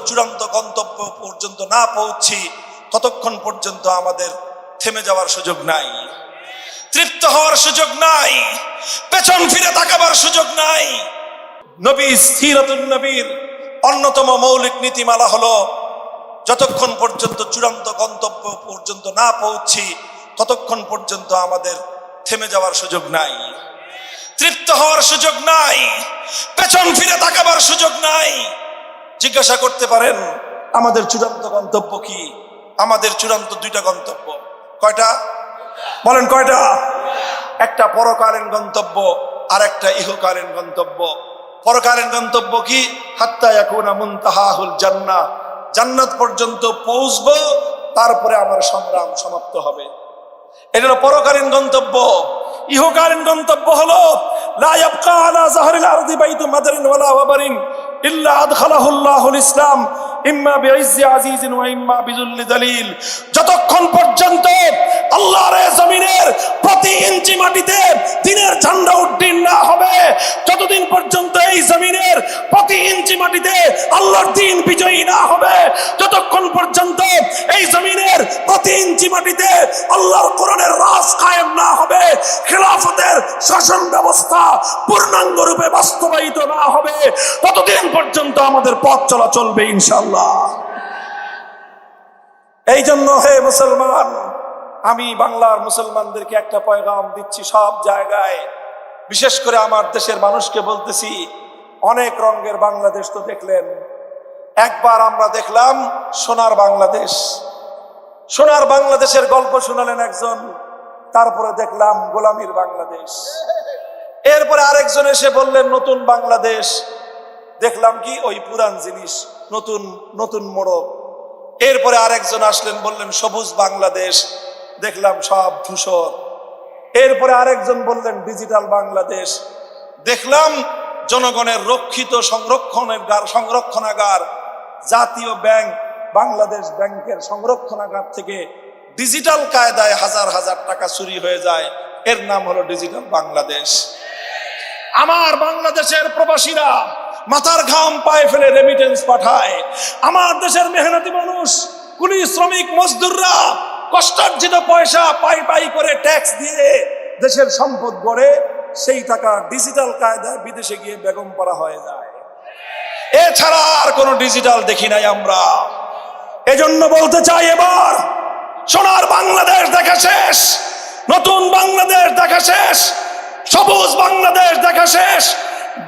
চূড়ান্ত গন্তব্য পর্যন্ত না পৌঁছি ততক্ষণ পর্যন্ত আমাদের থেমে যাওয়ার সুযোগ নাই, তৃপ্ত হওয়ার সুযোগ নাই, পেছন ফিরে তাকাবার সুযোগ নাই। নবী সিরাতুন নবীর অন্যতম মৌলিক নীতিমালা হলো যতক্ষণ পর্যন্ত চূড়ান্ত গন্তব্য পর্যন্ত না পৌঁছি ততক্ষণ পর্যন্ত আমাদের থেমে যাওয়ার সুযোগ নাই, তৃপ্ত হওয়ার সুযোগ নাই, পেছন ফিরে তাকাবার সুযোগ নাই। জিজ্ঞাসা করতে পারেন আমাদের চূড়ান্ত গন্তব্য কি? আমাদের চূড়ান্ত দুইটা গন্তব্য। কয়টা বলেন? কয়টা? একটা পরকালীন গন্তব্য আর একটা ইহকালীন গন্তব্য। পরকালীন গন্তব্য কি? হাত্তা ইয়াকুনা মুনতাহাহুল জান্নাহ, জান্নাত পর্যন্ত পৌঁছবো, তারপরে আমার সংগ্রাম সমাপ্ত হবে। এটা হলো পরকালীন গন্তব্য। ইহকালীন গন্তব্য হলো লা ইয়াবকা আলা যাহরিল আরদি বাইতু মাদারিন ওয়ালা ওয়াবারিন ইল্লা আদখালাহুল্লাহুল ইসলাম ইম্মা বিইজ্জি আজিজিন ওয়া ইম্মা বিযুল্লি দালিল। যতক্ষণ পর্যন্ত আল্লাহর জমিনের প্রতি ইঞ্চি মাটিতে দ্বীনের ঝান্ডা উড্ডীন না হবে, যতদিন পর্যন্ত এই জমিনের প্রতি ইঞ্চি মাটিতে আল্লাহর দ্বীন বিজয়ী না হবে, যতক্ষণ পর্যন্ত এই জমিনের প্রতি ইঞ্চি মাটিতে আল্লাহর কোরআনের রাজ কায়েম না হবে, খেলাফতের শাসন ব্যবস্থা পূর্ণাঙ্গ রূপে বাস্তবায়িত না হবে, ততদিন পর্যন্ত আমাদের পথ চলা চলবে ইনশাআল্লাহ। এই জন্য হে মুসলমান, আমি বাংলার মুসলমানদেরকে একটা পয়গাম দিচ্ছি সব জায়গায়, বিশেষ করে আমার দেশের মানুষকে বলতেছি, অনেক রঙের বাংলাদেশ তো দেখলেন। একবার আমরা দেখলাম সোনার বাংলাদেশ, সোনার বাংলাদেশের গল্প শোনালেন একজন, তারপরে দেখলাম গোলামীর বাংলাদেশ, এরপরে আরেকজন এসে বললেন নতুন বাংলাদেশ, দেখলাম কি ওই পুরান জিনিস, নতুন নতুন মোড়ক। এরপরে আরেকজন আসলেন বললেন সবুজ বাংলাদেশ, দেখলাম সব ধূসর। এরপরে আরেকজন বললেন ডিজিটাল বাংলাদেশ, দেখলাম জনগণের রক্ষিত সংরক্ষণাগার জাতীয় ব্যাংক বাংলাদেশ ব্যাংকের সংরক্ষণাগার থেকে ডিজিটাল কায়দায় হাজার হাজার টাকা চুরি হয়ে যায়, এর নাম হলো ডিজিটাল বাংলাদেশ। আমার বাংলাদেশের প্রবাসীরা মাথার ঘাম পায়ে ফেলে রেমিটেন্স পাঠায়, আমার দেশের মেহনতি মানুষ, কুলি শ্রমিক মজদুররা কষ্টার্জিত পয়সা পাই পাই করে ট্যাক্স দিয়ে দেশের সম্পদ গড়ে, সেই টাকা ডিজিটাল কায়দায় বিদেশে গিয়ে বেগম পাড়া হয়ে যায়। এছাড়া আর কোনো ডিজিটাল দেখি নাই আমরা। এজন্য বলতে চাই, এবার সোনার বাংলাদেশ দেখা শেষ, নতুন বাংলাদেশ দেখা শেষ, সবুজ বাংলাদেশ দেখা শেষ,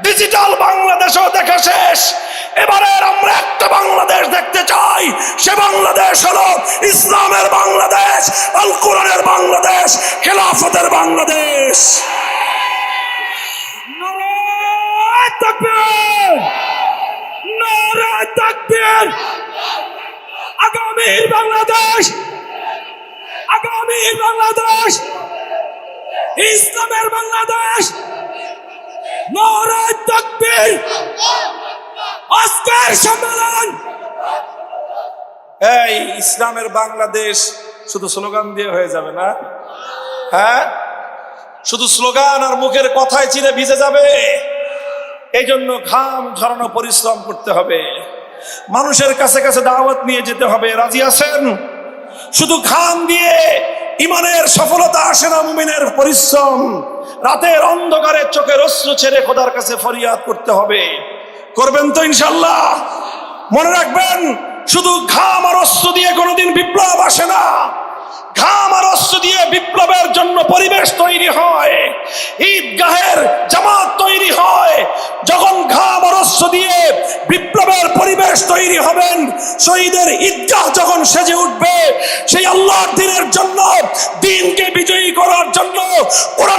ডিজিটাল বাংলাদেশও দেখা শেষ। এবারের আমরা একটা বাংলাদেশ দেখতে চাই, সে বাংলাদেশ হলো ইসলামের বাংলাদেশ, আল কোরআনের বাংলাদেশ, খেলাফতের বাংলাদেশ। নারে তাকবীর, নারে তাকবীর। আগামীর বাংলাদেশ, আগামীর বাংলাদেশ, ইসলামের বাংলাদেশ। নারে তাকবীর। আজকের সম্মেলন এই ইসলামের বাংলাদেশ শুধু স্লোগান দিয়ে হয়ে যাবে না, হ্যাঁ? শুধু স্লোগান আর মুখের কথায় চিরে ভিজে যাবে? এই জন্য ঘাম ঝরানো পরিশ্রম করতে হবে, মানুষের কাছে কাছে দাওয়াত নিয়ে যেতে হবে। রাজি আছেন? শুধু ঘাম দিয়ে ইমানের সফলতা আসে না, মুমিনের পরিশ্রম। রাতের অন্ধকারে চোখের অশ্রু ছেড়ে খোদার কাছে ফরিয়াদ করতে হবে। করবেন তো ইনশাল্লাহ? মনে রাখবেন, শুধু ঘাম আর অশ্রু দিয়ে কোনোদিন বিপ্লব আসে না। ঘাম আর অশ্রু দিয়ে বিপ্লবের জন্য পরিবেশ তৈরি হয়, ঈদগাহের জামাত তৈরি হয়। যখন ঘাম আর অশ্রু দিয়ে বিপ্লবের পরিবেশ তৈরি হবেন, শহীদের ঈদগাহ যখন সেজে উঠবে, সেই আল্লাহর দ্বীনের জন্য, দ্বীনকে বিজয়ী করার জন্য, কোরআন